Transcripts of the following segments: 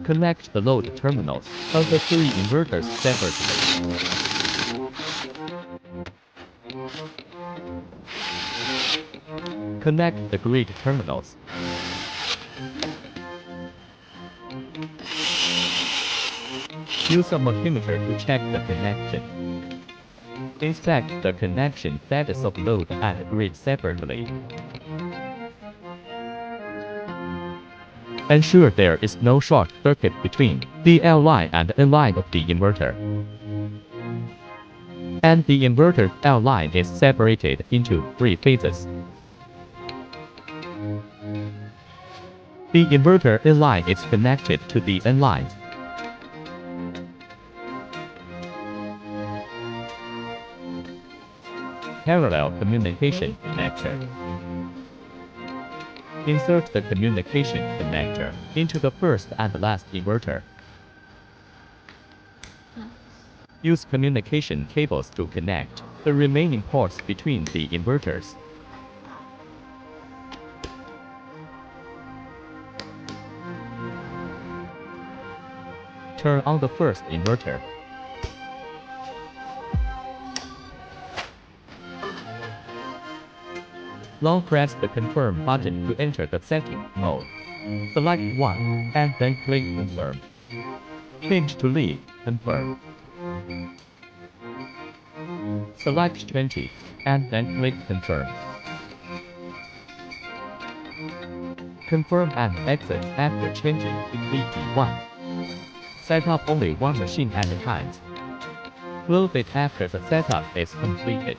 Connect the load terminals of the three inverters separately. Connect the grid terminals. Use a multimeter to check the connection. Inspect the connection status of load and grid separately. Ensure there is no short circuit between the L line and N line of the inverter. And the inverter L line is separated into 3 phases. The inverter N line is connected to the N line. Parallel communication connector. Insert the communication connector into the first and last inverter. Use communication cables to connect the remaining ports between the inverters. Turn on the first inverter. Long press the confirm button to enter the setting mode. Select 1 and then click confirm. Change to lead, confirm. Select 20 and then click confirm. Confirm and exit after changing to VP1. Set up only one machine at a time. Close it after the setup is completed,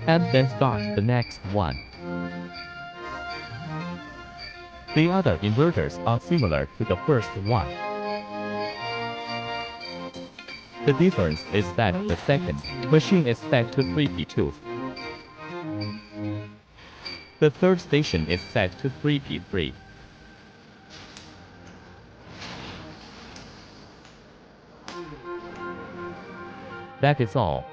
and then start the next one. The other inverters are similar to the first one. The difference is that the second machine is set to 3P2. The third station is set to 3P3. That is all.